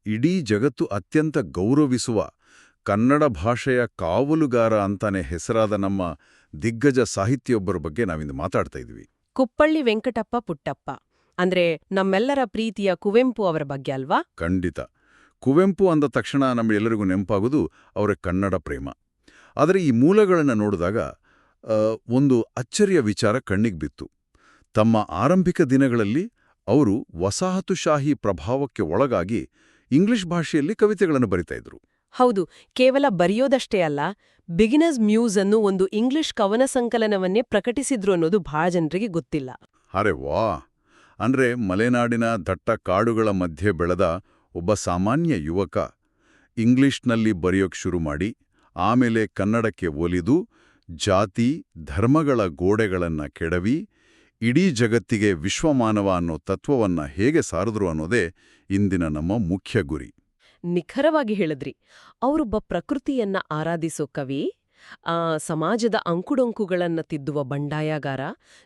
ಇಡೀ ಜಗತ್ತು ಅತ್ಯಂತ ಗೌರವಿಸುವ ಕನ್ನಡ ಭಾಷೆಯ ಕಾವಲುಗಾರ ಅಂತಾನೆ ಹೆಸರಾದ ನಮ್ಮ ದಿಗ್ಗಜ ಸಾಹಿತಿಯೊಬ್ಬರ ಬಗ್ಗೆ ನಾವಿಂದು ಮಾತಾಡ್ತಾ ಇದ್ವಿ. ಕುಪ್ಪಳ್ಳಿ ವೆಂಕಟಪ್ಪ ಪುಟ್ಟಪ್ಪ ಅಂದ್ರೆ ನಮ್ಮೆಲ್ಲರ ಪ್ರೀತಿಯ ಕುವೆಂಪು ಅವರ ಬಗ್ಗೆ ಅಲ್ವಾ? ಖಂಡಿತ. ಕುವೆಂಪು ಅಂದ ತಕ್ಷಣ ನಮ್ಮೆಲ್ಲರಿಗೂ ನೆನಪಾಗೋದು ಅವರ ಕನ್ನಡ ಪ್ರೇಮ. ಆದರೆ ಈ ಮೂಲಗಳನ್ನು ನೋಡಿದಾಗ ಒಂದು ಅಚ್ಚರಿಯ ವಿಚಾರ ಕಣ್ಣಿಗೆ ಬಿತ್ತು. ತಮ್ಮ ಆರಂಭಿಕ ದಿನಗಳಲ್ಲಿ ಅವರು ವಸಾಹತುಶಾಹಿ ಪ್ರಭಾವಕ್ಕೆ ಒಳಗಾಗಿ ಇಂಗ್ಲಿಷ್ ಭಾಷೆಯಲ್ಲಿ ಕವಿತೆಗಳನ್ನು ಬರಿತಾ ಇದ್ರು. ಹೌದು, ಕೇವಲ ಬರೆಯೋದಷ್ಟೇ ಅಲ್ಲ, ಬಿಗಿನರ್ಸ್ ಮ್ಯೂಸ್ ಅನ್ನು ಒಂದು ಇಂಗ್ಲಿಷ್ ಕವನ ಸಂಕಲನವನ್ನೇ ಪ್ರಕಟಿಸಿದ್ರು ಅನ್ನೋದು ಬಹಳ ಜನರಿಗೆ ಗೊತ್ತಿಲ್ಲ. ಅರೆ ವಾ! ಅಂದ್ರೆ ಮಲೆನಾಡಿನ ದಟ್ಟ ಕಾಡುಗಳ ಮಧ್ಯೆ ಬೆಳೆದ ಒಬ್ಬ ಸಾಮಾನ್ಯ ಯುವಕ ಇಂಗ್ಲಿಷ್ನಲ್ಲಿ ಬರೆಯೋಕ್ ಶುರು ಮಾಡಿ ಆಮೇಲೆ ಕನ್ನಡಕ್ಕೆ ಒಲಿದು ಜಾತಿ ಧರ್ಮಗಳ ಗೋಡೆಗಳನ್ನ ಕೆಡವಿ ಇಡೀ ಜಗತ್ತಿಗೆ ವಿಶ್ವಮಾನವ ಅನ್ನೋ ತತ್ವವನ್ನ ಹೇಗೆ ಸಾರಿದ್ರು ಅನ್ನೋದೇ ಇಂದಿನ ನಮ್ಮ ಮುಖ್ಯ ಗುರಿ. ನಿಖರವಾಗಿ ಹೇಳಿದ್ರಿ. ಅವರೊಬ್ಬ ಪ್ರಕೃತಿಯನ್ನ ಆರಾಧಿಸೋ ಕವಿ, ಸಮಾಜದ ಅಂಕುಡೊಂಕುಗಳನ್ನ ತಿದ್ದುವ ಬಂಡಾಯಗಾರ,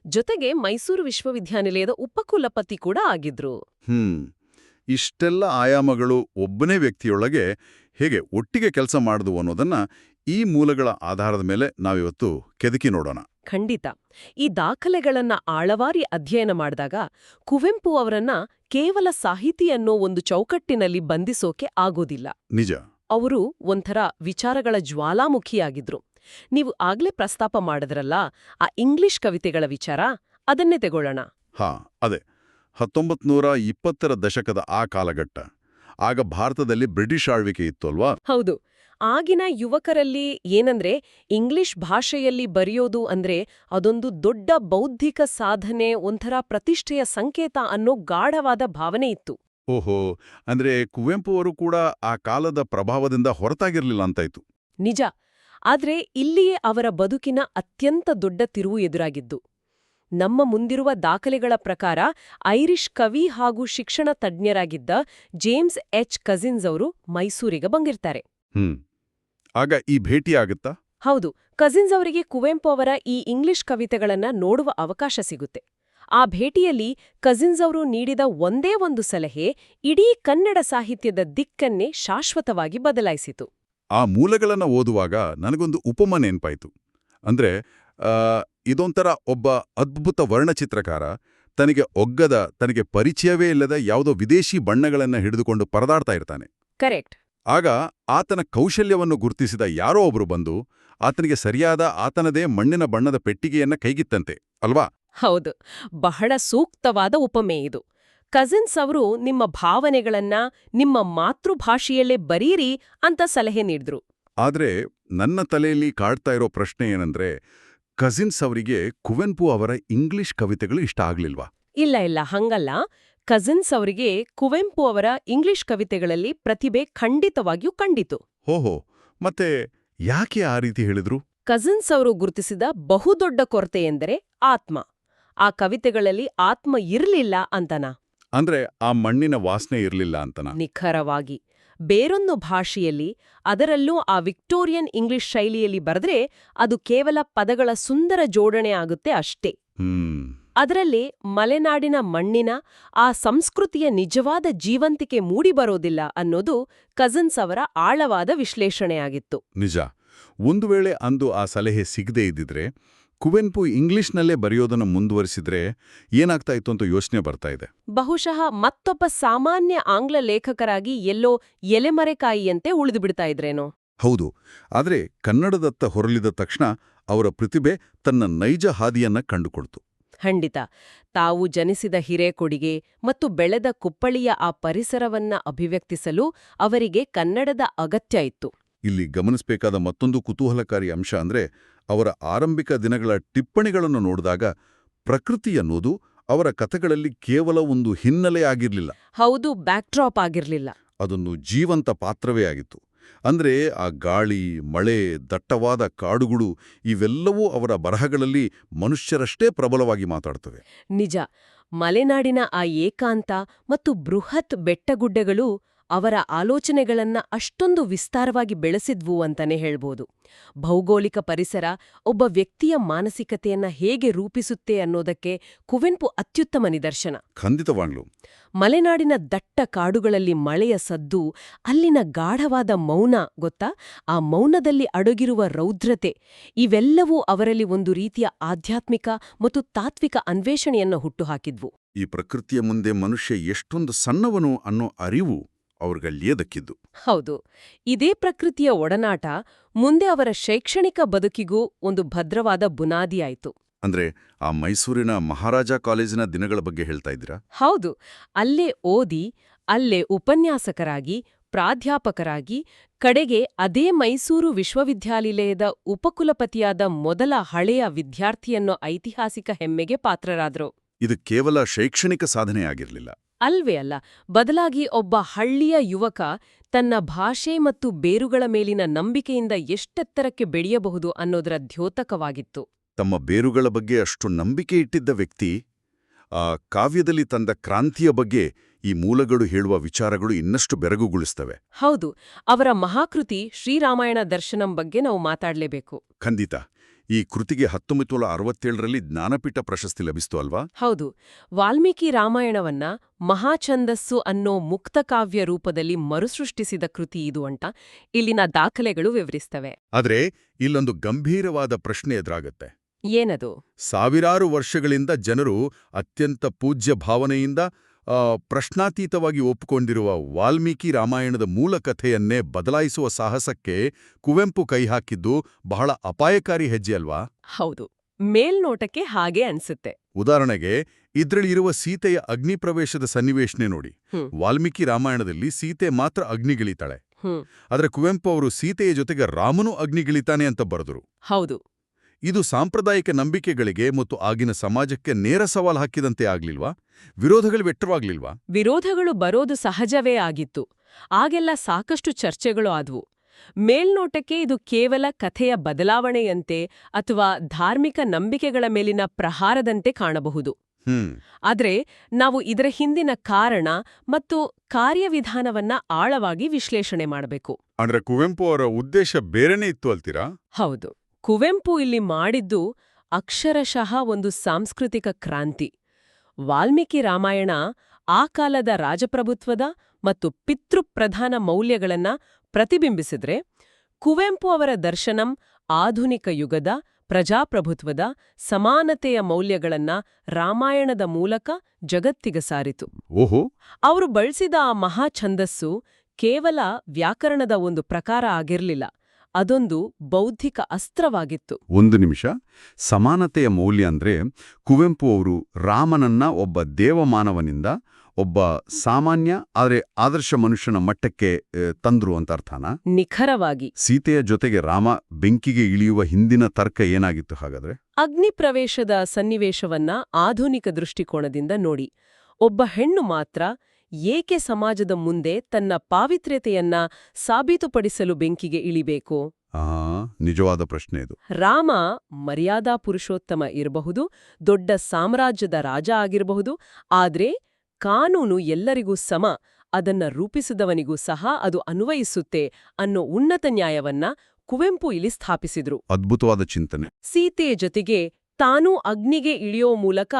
ಜೊತೆಗೆ ಮೈಸೂರು ವಿಶ್ವವಿದ್ಯಾನಿಲಯದ ಉಪಕುಲಪತಿ ಕೂಡ ಆಗಿದ್ರು. ಇಷ್ಟೆಲ್ಲ ಆಯಾಮಗಳು ಒಬ್ಬನೇ ವ್ಯಕ್ತಿಯೊಳಗೆ ಹೇಗೆ ಒಟ್ಟಿಗೆ ಕೆಲಸ ಮಾಡಿದ್ವು ಅನ್ನೋದನ್ನ ಈ ಮೂಲಗಳ ಆಧಾರದ ಮೇಲೆ ನಾವಿವತ್ತು ಕೆದಕಿ ನೋಡೋಣ. ಖಂಡಿತ. ಈ ದಾಖಲೆಗಳನ್ನ ಆಳವಾರಿ ಅಧ್ಯಯನ ಮಾಡಿದಾಗ ಕುವೆಂಪು ಅವರನ್ನ ಕೇವಲ ಸಾಹಿತಿ ಅನ್ನೋ ಒಂದು ಚೌಕಟ್ಟಿನಲ್ಲಿ ಬಂಧಿಸೋಕೆ ಆಗೋದಿಲ್ಲ. ನಿಜ. ಅವರು ಒಂಥರ ವಿಚಾರಗಳ ಜ್ವಾಲಾಮುಖಿಯಾಗಿದ್ರು. ನೀವು ಆಗ್ಲೇ ಪ್ರಸ್ತಾಪ ಮಾಡಿದ್ರಲ್ಲ ಆ ಇಂಗ್ಲಿಷ್ ಕವಿತೆಗಳ ವಿಚಾರ, ಅದನ್ನೇ ತೆಗೊಳ್ಳೋಣ. ಅದೇ 1920ರ ದಶಕದ ಆ ಕಾಲಘಟ್ಟ. ಆಗ ಭಾರತದಲ್ಲಿ ಬ್ರಿಟಿಷ್ ಆಳ್ವಿಕೆ ಇತ್ತು ಅಲ್ವಾ? ಹೌದು. ಆಗಿನ ಯುವಕರಲ್ಲಿ ಏನಂದ್ರೆ ಇಂಗ್ಲಿಷ್ ಭಾಷೆಯಲ್ಲಿ ಬರೆಯೋದು ಅಂದ್ರೆ ಅದೊಂದು ದೊಡ್ಡ ಬೌದ್ಧಿಕ ಸಾಧನೆ, ಒಂಥರ ಪ್ರತಿಷ್ಠೆಯ ಸಂಕೇತ ಅನ್ನೋ ಗಾಢವಾದ ಭಾವನೆ ಇತ್ತು. ಓಹೋ, ಅಂದ್ರೆ ಕುವೆಂಪು ಅವರು ಕೂಡ ಆ ಕಾಲದ ಪ್ರಭಾವದಿಂದ ಹೊರತಾಗಿರ್ಲಿಲ್ಲ ಅಂತಾಯ್ತು. ನಿಜ. ಆದ್ರೆ ಇಲ್ಲಿಯೇ ಅವರ ಬದುಕಿನ ಅತ್ಯಂತ ದೊಡ್ಡ ತಿರುವು ಎದುರಾಗಿದ್ದು. ನಮ್ಮ ಮುಂದಿರುವ ದಾಖಲೆಗಳ ಪ್ರಕಾರ ಐರಿಷ್ ಕವಿ ಹಾಗೂ ಶಿಕ್ಷಣ ತಜ್ಞರಾಗಿದ್ದ ಜೇಮ್ಸ್ ಎಚ್ ಕಜಿನ್ಸ್ ಅವರು ಮೈಸೂರಿಗೆ ಬಂದಿರ್ತಾರೆ. ಆಗ ಈ ಭೇಟಿಯಾಗುತ್ತಾ? ಹೌದು. ಕಜಿನ್ಸ್ ಅವರಿಗೆ ಕುವೆಂಪು ಅವರ ಈ ಇಂಗ್ಲಿಷ್ ಕವಿತೆಗಳನ್ನ ನೋಡುವ ಅವಕಾಶ ಸಿಗುತ್ತೆ. ಆ ಭೇಟಿಯಲ್ಲಿ ಕಜಿನ್ಸ್ ಅವರು ನೀಡಿದ ಒಂದೇ ಒಂದು ಸಲಹೆ ಇಡೀ ಕನ್ನಡ ಸಾಹಿತ್ಯದ ದಿಕ್ಕನ್ನೇ ಶಾಶ್ವತವಾಗಿ ಬದಲಾಯಿಸಿತು. ಆ ಮೂಲಗಳನ್ನ ಓದುವಾಗ ನನಗೊಂದು ಉಪಮ ನೆನ್ಪಾಯ್ತು. ಅಂದ್ರೆ ಇದೊಂಥರ ಒಬ್ಬ ಅದ್ಭುತ ವರ್ಣಚಿತ್ರಕಾರ ತನಗೆ ಒಗ್ಗದ, ತನಗೆ ಪರಿಚಯವೇ ಇಲ್ಲದ ಯಾವುದೋ ವಿದೇಶಿ ಬಣ್ಣಗಳನ್ನ ಹಿಡಿದುಕೊಂಡು ಪರದಾಡ್ತಾ ಇರ್ತಾನೆ. ಕರೆಕ್ಟ್. ಆಗ ಆತನ ಕೌಶಲ್ಯವನ್ನು ಗುರುತಿಸಿದ ಯಾರೋ ಒಬ್ರು ಬಂದು ಆತನಿಗೆ ಸರಿಯಾದ ಆತನದೇ ಮಣ್ಣಿನ ಬಣ್ಣದ ಪೆಟ್ಟಿಗೆಯನ್ನ ಕೈಗಿತ್ತಂತೆ ಅಲ್ವಾ? ಹೌದು. ಬಹಳ ಸೂಕ್ತವಾದ ಉಪಮೆ ಇದು. ಕಜಿನ್ಸ್ ಅವರು ನಿಮ್ಮ ಭಾವನೆಗಳನ್ನ ನಿಮ್ಮ ಮಾತೃಭಾಷೆಯಲ್ಲೇ ಬರೀರಿ ಅಂತ ಸಲಹೆ ನೀಡಿದ್ರು. ಆದ್ರೆ ನನ್ನ ತಲೆಯಲ್ಲಿ ಕಾಡ್ತಾ ಇರೋ ಪ್ರಶ್ನೆ ಏನಂದ್ರೆ, ಕಜಿನ್ಸ್ ಅವರಿಗೆ ಕುವೆಂಪು ಅವರ ಇಂಗ್ಲಿಷ್ ಕವಿತೆಗಳು ಇಷ್ಟ ಆಗ್ಲಿಲ್ವಾ? ಇಲ್ಲ, ಹಂಗಲ್ಲ. ಕಜಿನ್ಸ್ ಅವರಿಗೆ ಕುವೆಂಪು ಅವರ ಇಂಗ್ಲಿಷ್ ಕವಿತೆಗಳಲ್ಲಿ ಪ್ರತಿಭೆ ಖಂಡಿತವಾಗಿಯೂ ಕಂಡಿತು. ಓಹೋ, ಮತ್ತೆ ಯಾಕೆ ಆ ರೀತಿ ಹೇಳಿದ್ರು? ಕಜಿನ್ಸ್ ಅವರು ಗುರುತಿಸಿದ ಬಹುದೊಡ್ಡ ಕೊರತೆ ಎಂದರೆ ಆತ್ಮ. ಆ ಕವಿತೆಗಳಲ್ಲಿ ಆತ್ಮ ಇರ್ಲಿಲ್ಲ ಅಂತನಾ? ಅಂದ್ರೆ ಆ ಮಣ್ಣಿನ ವಾಸನೆ ಇರ್ಲಿಲ್ಲ ಅಂತನಾ? ನಿಖರವಾಗಿ. ಬೇರೊಂದು ಭಾಷೆಯಲ್ಲಿ, ಅದರಲ್ಲೂ ಆ ವಿಕ್ಟೋರಿಯನ್ ಇಂಗ್ಲಿಷ್ ಶೈಲಿಯಲ್ಲಿ ಬರೆದ್ರೆ ಅದು ಕೇವಲ ಪದಗಳ ಸುಂದರ ಜೋಡಣೆ ಆಗುತ್ತೆ ಅಷ್ಟೇ. ಅದರಲ್ಲಿ ಮಲೆನಾಡಿನ ಮಣ್ಣಿನ ಆ ಸಂಸ್ಕೃತಿಯ ನಿಜವಾದ ಜೀವಂತಿಕೆ ಮೂಡಿಬರೋದಿಲ್ಲ ಅನ್ನೋದು ಕಜಿನ್ಸ್ ಅವರ ಆಳವಾದ ವಿಶ್ಲೇಷಣೆಯಾಗಿತ್ತು. ನಿಜ. ಒಂದು ವೇಳೆ ಅಂದು ಆ ಸಲಹೆ ಸಿಗದೇ ಇದ್ದಿದ್ರೆ, ಕುವೆಂಪು ಇಂಗ್ಲಿಷ್ನಲ್ಲೇ ಬರೆಯೋದನ್ನು ಮುಂದುವರಿಸಿದ್ರೆ ಏನಾಗ್ತಾ ಇತ್ತು ಅಂತ ಯೋಚನೆ ಬರ್ತಾ ಇದೆ. ಬಹುಶಃ ಮತ್ತೊಬ್ಬ ಸಾಮಾನ್ಯ ಆಂಗ್ಲ ಲೇಖಕರಾಗಿ ಎಲ್ಲೋ ಎಲೆಮರೆಕಾಯಿಯಂತೆ ಉಳಿದುಬಿಡ್ತಾ ಇದ್ರೇನೋ. ಹೌದು. ಆದ್ರೆ ಕನ್ನಡದತ್ತ ಹೊರಳಿದ ತಕ್ಷಣ ಅವರ ಪ್ರತಿಭೆ ತನ್ನ ನೈಜ ಹಾದಿಯನ್ನ ಕಂಡುಕೊಳ್ತು. ಖಂಡಿತ. ತಾವು ಜನಿಸಿದ ಹಿರೇಕೊಡಿಗೆ ಮತ್ತು ಬೆಳೆದ ಕುಪ್ಪಳಿಯ ಆ ಪರಿಸರವನ್ನ ಅಭಿವ್ಯಕ್ತಿಸಲು ಅವರಿಗೆ ಕನ್ನಡದ ಅಗತ್ಯ ಇತ್ತು. ಇಲ್ಲಿ ಗಮನಿಸಬೇಕಾದ ಮತ್ತೊಂದು ಕುತೂಹಲಕಾರಿ ಅಂಶ ಅಂದ್ರೆ, ಅವರ ಆರಂಭಿಕ ದಿನಗಳ ಟಿಪ್ಪಣಿಗಳನ್ನು ನೋಡಿದಾಗ ಪ್ರಕೃತಿ ಅನ್ನೋದು ಅವರ ಕಥೆಗಳಲ್ಲಿ ಕೇವಲ ಒಂದು ಹಿನ್ನೆಲೆ ಆಗಿರ್ಲಿಲ್ಲ. ಹೌದು, ಬ್ಯಾಕ್ಡ್ರಾಪ್ ಆಗಿರ್ಲಿಲ್ಲ. ಅದೊಂದು ಜೀವಂತ ಪಾತ್ರವೇ ಆಗಿತ್ತು. ಅಂದ್ರೆ ಆ ಗಾಳಿ, ಮಳೆ, ದಟ್ಟವಾದ ಕಾಡುಗಳು ಇವೆಲ್ಲವೂ ಅವರ ಬರಹಗಳಲ್ಲಿ ಮನುಷ್ಯರಷ್ಟೇ ಪ್ರಬಲವಾಗಿ ಮಾತಾಡ್ತವೆ. ನಿಜ. ಮಲೆನಾಡಿನ ಆ ಏಕಾಂತ ಮತ್ತು ಬೃಹತ್ ಬೆಟ್ಟಗುಡ್ಡಗಳು ಅವರ ಆಲೋಚನೆಗಳನ್ನ ಅಷ್ಟೊಂದು ವಿಸ್ತಾರವಾಗಿ ಬೆಳೆಸಿದ್ವು ಅಂತಾನೆ ಹೇಳ್ಬೋದು. ಭೌಗೋಳಿಕ ಪರಿಸರ ಒಬ್ಬ ವ್ಯಕ್ತಿಯ ಮಾನಸಿಕತೆಯನ್ನ ಹೇಗೆ ರೂಪಿಸುತ್ತೆ ಅನ್ನೋದಕ್ಕೆ ಕುವೆಂಪು ಅತ್ಯುತ್ತಮ ನಿದರ್ಶನ. ಖಂಡಿತವಾಗ್ಲೂ. ಮಲೆನಾಡಿನ ದಟ್ಟ ಕಾಡುಗಳಲ್ಲಿ ಮಳೆಯ ಸದ್ದು, ಅಲ್ಲಿನ ಗಾಢವಾದ ಮೌನ ಗೊತ್ತಾ, ಆ ಮೌನದಲ್ಲಿ ಅಡಗಿರುವ ರೌದ್ರತೆ, ಇವೆಲ್ಲವೂ ಅವರಲ್ಲಿ ಒಂದು ರೀತಿಯ ಆಧ್ಯಾತ್ಮಿಕ ಮತ್ತು ತಾತ್ವಿಕ ಅನ್ವೇಷಣೆಯನ್ನು ಹುಟ್ಟುಹಾಕಿದ್ವು. ಈ ಪ್ರಕೃತಿಯ ಮುಂದೆ ಮನುಷ್ಯ ಎಷ್ಟೊಂದು ಸಣ್ಣವನು ಅನ್ನೋ ಅರಿವು ಅವ್ರಿಗಲ್ಲಿಯೇ ದಕ್ಕಿದ್ದು. ಹೌದು, ಇದೇ ಪ್ರಕೃತಿಯ ಒಡನಾಟ ಮುಂದೆ ಅವರ ಶೈಕ್ಷಣಿಕ ಬದುಕಿಗೂ ಒಂದು ಭದ್ರವಾದ ಬುನಾದಿಯಾಯಿತು. ಅಂದ್ರೆ ಆ ಮೈಸೂರಿನ ಮಹಾರಾಜ ಕಾಲೇಜಿನ ದಿನಗಳ ಬಗ್ಗೆ ಹೇಳ್ತಾ ಇದ್ದೀರಾ? ಹೌದು, ಅಲ್ಲೇ ಓದಿ, ಅಲ್ಲೇ ಉಪನ್ಯಾಸಕರಾಗಿ, ಪ್ರಾಧ್ಯಾಪಕರಾಗಿ, ಕಡೆಗೆ ಅದೇ ಮೈಸೂರು ವಿಶ್ವವಿದ್ಯಾನಿಲಯದ ಉಪಕುಲಪತಿಯಾದ ಮೊದಲ ಹಳೆಯ ವಿದ್ಯಾರ್ಥಿಯನ್ನೋ ಐತಿಹಾಸಿಕ ಹೆಮ್ಮೆಗೆ ಪಾತ್ರರಾದ್ರು. ಇದು ಕೇವಲ ಶೈಕ್ಷಣಿಕ ಸಾಧನೆಯಾಗಿರಲಿಲ್ಲ. ಅಲ್ವೇ ಅಲ್ಲ, ಬದಲಾಗಿ ಒಬ್ಬ ಹಳ್ಳಿಯ ಯುವಕ ತನ್ನ ಭಾಷೆ ಮತ್ತು ಬೇರುಗಳ ಮೇಲಿನ ನಂಬಿಕೆಯಿಂದ ಎಷ್ಟೆತ್ತರಕ್ಕೆ ಬೆಳೆಯಬಹುದು ಅನ್ನೋದರ ದ್ಯೋತಕವಾಗಿತ್ತು. ತಮ್ಮ ಬೇರುಗಳ ಬಗ್ಗೆ ಅಷ್ಟು ನಂಬಿಕೆ ಇಟ್ಟಿದ್ದ ವ್ಯಕ್ತಿ ಆ ಕಾವ್ಯದಲ್ಲಿ ತಂದ ಕ್ರಾಂತಿಯ ಬಗ್ಗೆ ಈ ಮೂಲಗಳು ಹೇಳುವ ವಿಚಾರಗಳು ಇನ್ನಷ್ಟು ಬೆರಗುಗೊಳಿಸ್ತವೆ. ಹೌದು, ಅವರ ಮಹಾಕೃತಿ ಶ್ರೀರಾಮಾಯಣ ದರ್ಶನಂ ಬಗ್ಗೆ ನಾವು ಮಾತಾಡ್ಲೇಬೇಕು. ಖಂಡಿತ. ಈ ಕೃತಿಗೆ 1967ರಲ್ಲಿ ಜ್ಞಾನಪೀಠ ಪ್ರಶಸ್ತಿ ಲಭಿಸ್ತು ಅಲ್ವಾ? ಹೌದು, ವಾಲ್ಮೀಕಿ ರಾಮಾಯಣವನ್ನ ಮಹಾಛಂದಸ್ಸು ಅನ್ನೋ ಮುಕ್ತಕಾವ್ಯ ರೂಪದಲ್ಲಿ ಮರುಸೃಷ್ಟಿಸಿದ ಕೃತಿ ಇದು ಅಂತ ಇಲ್ಲಿನ ದಾಖಲೆಗಳು ವಿವರಿಸ್ತವೆ. ಆದ್ರೆ ಇಲ್ಲೊಂದು ಗಂಭೀರವಾದ ಪ್ರಶ್ನೆ ಎದುರಾಗತ್ತೆ. ಏನದು? ಸಾವಿರಾರು ವರ್ಷಗಳಿಂದ ಜನರು ಅತ್ಯಂತ ಪೂಜ್ಯ ಭಾವನೆಯಿಂದ ಪ್ರಶ್ನಾತೀತವಾಗಿ ಒಪ್ಪಿಕೊಂಡಿರುವ ವಾಲ್ಮೀಕಿ ರಾಮಾಯಣದ ಮೂಲ ಕಥೆಯನ್ನೇ ಬದಲಾಯಿಸುವ ಸಾಹಸಕ್ಕೆ ಕುವೆಂಪು ಕೈಹಾಕಿದ್ದು ಬಹಳ ಅಪಾಯಕಾರಿ ಹೆಜ್ಜೆ ಅಲ್ವಾ? ಹೌದು, ಮೇಲ್ನೋಟಕ್ಕೆ ಹಾಗೆ ಅನ್ಸುತ್ತೆ. ಉದಾಹರಣೆಗೆ ಇದ್ರಲ್ಲಿರುವ ಸೀತೆಯ ಅಗ್ನಿಪ್ರವೇಶದ ಸನ್ನಿವೇಶನೆ ನೋಡಿ. ವಾಲ್ಮೀಕಿ ರಾಮಾಯಣದಲ್ಲಿ ಸೀತೆ ಮಾತ್ರ ಅಗ್ನಿಗಿಳಿತಾಳೆ. ಆದ್ರೆ ಕುವೆಂಪು ಅವರು ಸೀತೆಯ ಜೊತೆಗೆ ರಾಮನೂ ಅಗ್ನಿಗಿಳಿತಾನೆ ಅಂತ ಬರೆದರು. ಹೌದು, ಇದು ಸಾಂಪ್ರದಾಯಿಕ ನಂಬಿಕೆಗಳಿಗೆ ಮತ್ತು ಆಗಿನ ಸಮಾಜಕ್ಕೆ ನೇರ ಸವಾಲು ಹಾಕಿದಂತೆ ಆಗ್ಲಿಲ್ವಾ? ವಿರೋಧಗಳು ವ್ಯಕ್ತವಾಗ್ಲಿಲ್ವಾ? ವಿರೋಧಗಳು ಬರೋದು ಸಹಜವೇ ಆಗಿತ್ತು. ಆಗೆಲ್ಲ ಸಾಕಷ್ಟು ಚರ್ಚೆಗಳು ಆದ್ವು. ಮೇಲ್ನೋಟಕ್ಕೆ ಇದು ಕೇವಲ ಕಥೆಯ ಬದಲಾವಣೆಯಂತೆ ಅಥವಾ ಧಾರ್ಮಿಕ ನಂಬಿಕೆಗಳ ಮೇಲಿನ ಪ್ರಹಾರದಂತೆ ಕಾಣಬಹುದು. ಆದ್ರೆ ನಾವು ಇದರ ಹಿಂದಿನ ಕಾರಣ ಮತ್ತು ಕಾರ್ಯವಿಧಾನವನ್ನ ಆಳವಾಗಿ ವಿಶ್ಲೇಷಣೆ ಮಾಡಬೇಕು. ಅಂದ್ರೆ ಕುವೆಂಪು ಅವರ ಉದ್ದೇಶ ಬೇರೆನೇ ಇತ್ತು ಅಲ್ತೀರಾ? ಹೌದು, ಕುವೆಂಪು ಇಲ್ಲಿ ಮಾಡಿದ್ದು ಅಕ್ಷರಶಃ ಒಂದು ಸಾಂಸ್ಕೃತಿಕ ಕ್ರಾಂತಿ. ವಾಲ್ಮೀಕಿ ರಾಮಾಯಣ ಆ ಕಾಲದ ರಾಜಪ್ರಭುತ್ವದ ಮತ್ತು ಪಿತೃಪ್ರಧಾನ ಮೌಲ್ಯಗಳನ್ನ ಪ್ರತಿಬಿಂಬಿಸಿದ್ರೆ, ಕುವೆಂಪು ಅವರ ದರ್ಶನಂ ಆಧುನಿಕ ಯುಗದ ಪ್ರಜಾಪ್ರಭುತ್ವದ ಸಮಾನತೆಯ ಮೌಲ್ಯಗಳನ್ನ ರಾಮಾಯಣದ ಮೂಲಕ ಜಗತ್ತಿಗೆ ಸಾರಿತು. ಓಹೋ, ಅವರು ಬಳಸಿದ ಆ ಮಹಾಛಂದಸ್ಸು ಕೇವಲ ವ್ಯಾಕರಣದ ಒಂದು ಪ್ರಕಾರ ಆಗಿರ್ಲಿಲ್ಲ, ಅದೊಂದು ಬೌದ್ಧಿಕ ಅಸ್ತ್ರವಾಗಿತ್ತು. ಒಂದು ನಿಮಿಷ. ಸಮಾನತೆಯ ಮೌಲ್ಯ ಅಂದ್ರೆ ಕುವೆಂಪು ಅವರು ರಾಮನನ್ನ ಒಬ್ಬ ದೇವಮಾನವನಿಂದ ಒಬ್ಬ ಸಾಮಾನ್ಯ ಆದರೆ ಆದರ್ಶ ಮನುಷ್ಯನ ಮಟ್ಟಕ್ಕೆ ತಂದ್ರು ಅಂತ ಅರ್ಥನಾ? ನಿಖರವಾಗಿ. ಸೀತೆಯ ಜೊತೆಗೆ ರಾಮ ಬೆಂಕಿಗೆ ಇಳಿಯುವ ಹಿಂದಿನ ತರ್ಕ ಏನಾಗಿತ್ತು ಹಾಗಾದ್ರೆ? ಅಗ್ನಿಪ್ರವೇಶದ ಸನ್ನಿವೇಶವನ್ನ ಆಧುನಿಕ ದೃಷ್ಟಿಕೋನದಿಂದ ನೋಡಿ. ಒಬ್ಬ ಹೆಣ್ಣು ಮಾತ್ರ ಏಕೆ ಸಮಾಜದ ಮುಂದೆ ತನ್ನ ಪಾವಿತ್ರ್ಯತೆಯನ್ನ ಸಾಬೀತುಪಡಿಸಲು ಬೆಂಕಿಗೆ ಇಳಿಬೇಕು? ನಿಜವಾದ ಪ್ರಶ್ನೆ ಇದು. ರಾಮ ಮರ್ಯಾದಾ ಪುರುಷೋತ್ತಮ ಇರಬಹುದು, ದೊಡ್ಡ ಸಾಮ್ರಾಜ್ಯದ ರಾಜ ಆಗಿರಬಹುದು, ಆದ್ರೆ ಕಾನೂನು ಎಲ್ಲರಿಗೂ ಸಮ, ಅದನ್ನ ರೂಪಿಸಿದವನಿಗೂ ಸಹ ಅದು ಅನ್ವಯಿಸುತ್ತೆ ಅನ್ನೋ ಉನ್ನತ ನ್ಯಾಯವನ್ನ ಕುವೆಂಪು ಇಲ್ಲಿ ಸ್ಥಾಪಿಸಿದ್ರು. ಅದ್ಭುತವಾದ ಚಿಂತನೆ. ಸೀತೆಯ ಜೊತೆಗೆ ತಾನೂ ಅಗ್ನಿಗೆ ಇಳಿಯೋ ಮೂಲಕ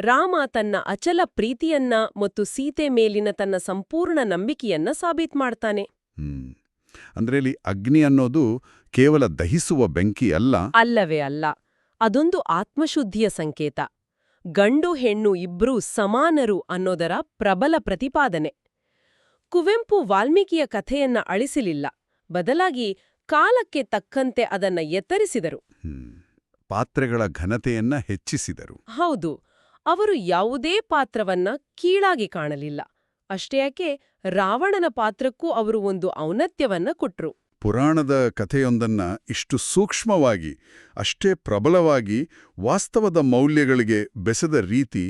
ರಾಮ ತನ್ನ ಅಚಲ ಪ್ರೀತಿಯನ್ನ ಮತ್ತು ಸೀತೆ ಮೇಲಿನ ತನ್ನ ಸಂಪೂರ್ಣ ನಂಬಿಕೆಯನ್ನ ಸಾಬೀತು ಮಾಡ್ತಾನೆ. ಅಂದ್ರೆ ಇಲ್ಲಿ ಅಗ್ನಿ ಅನ್ನೋದು ಕೇವಲ ದಹಿಸುವ ಬೆಂಕಿ ಅಲ್ಲ. ಅಲ್ಲವೇ ಅಲ್ಲ, ಅದೊಂದು ಆತ್ಮಶುದ್ಧಿಯ ಸಂಕೇತ. ಗಂಡು ಹೆಣ್ಣು ಇಬ್ರೂ ಸಮಾನರು ಅನ್ನೋದರ ಪ್ರಬಲ ಪ್ರತಿಪಾದನೆ. ಕುವೆಂಪು ವಾಲ್ಮೀಕಿಯ ಕಥೆಯನ್ನ ಅಳಿಸಲಿಲ್ಲ, ಬದಲಾಗಿ ಕಾಲಕ್ಕೆ ತಕ್ಕಂತೆ ಅದನ್ನ ಎತ್ತರಿಸಿದರು. ಪಾತ್ರೆಗಳ ಘನತೆಯನ್ನ ಹೆಚ್ಚಿಸಿದರು. ಹೌದು, ಅವರು ಯಾವುದೇ ಪಾತ್ರವನ್ನ ಕೀಳಾಗಿ ಕಾಣಲಿಲ್ಲ. ಅಷ್ಟೇ ಯಾಕೆ, ರಾವಣನ ಪಾತ್ರಕ್ಕೂ ಅವರು ಒಂದು ಔನ್ನತ್ಯವನ್ನ ಕೊಟ್ರು. ಪುರಾಣದ ಕಥೆಯೊಂದನ್ನ ಇಷ್ಟು ಸೂಕ್ಷ್ಮವಾಗಿ, ಅಷ್ಟೇ ಪ್ರಬಲವಾಗಿ ವಾಸ್ತವದ ಮೌಲ್ಯಗಳಿಗೆ ಬೆಸೆದ ರೀತಿ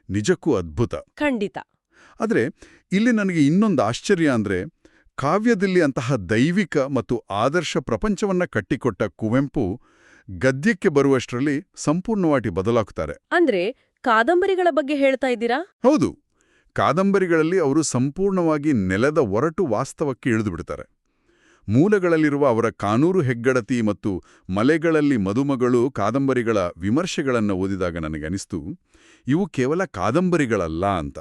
ನಿಜಕ್ಕೂ ಅದ್ಭುತ. ಖಂಡಿತ. ಆದರೆ ಇಲ್ಲಿ ನನಗೆ ಇನ್ನೊಂದು ಆಶ್ಚರ್ಯ ಅಂದ್ರೆ, ಕಾವ್ಯದಲ್ಲಿ ಅಂತಹ ದೈವಿಕ ಮತ್ತು ಆದರ್ಶ ಪ್ರಪಂಚವನ್ನ ಕಟ್ಟಿಕೊಟ್ಟ ಕುವೆಂಪು ಗದ್ಯಕ್ಕೆ ಬರುವಷ್ಟರಲ್ಲಿ ಸಂಪೂರ್ಣವಾಗಿ ಬದಲಾಗ್ತಾರೆ. ಅಂದ್ರೆ ಕಾದಂಬರಿಗಳ ಬಗ್ಗೆ ಹೇಳ್ತಾ ಇದ್ದೀರಾ? ಹೌದು. ಕಾದಂಬರಿಗಳಲ್ಲಿ ಅವರು ಸಂಪೂರ್ಣವಾಗಿ ನೆಲದ ಒರಟು ವಾಸ್ತವಕ್ಕೆ ಇಳಿದುಬಿಡ್ತಾರೆ. ಮೂಲಗಳಲ್ಲಿರುವ ಅವರ ಕಾನೂರು ಹೆಗ್ಗಡತಿ ಮತ್ತು ಮಲೆಗಳಲ್ಲಿ ಮದುಮಗಳು ಕಾದಂಬರಿಗಳ ವಿಮರ್ಶೆಗಳನ್ನು ಓದಿದಾಗ ನನಗನಿಸ್ತು, ಇವು ಕೇವಲ ಕಾದಂಬರಿಗಳಲ್ಲ ಅಂತ.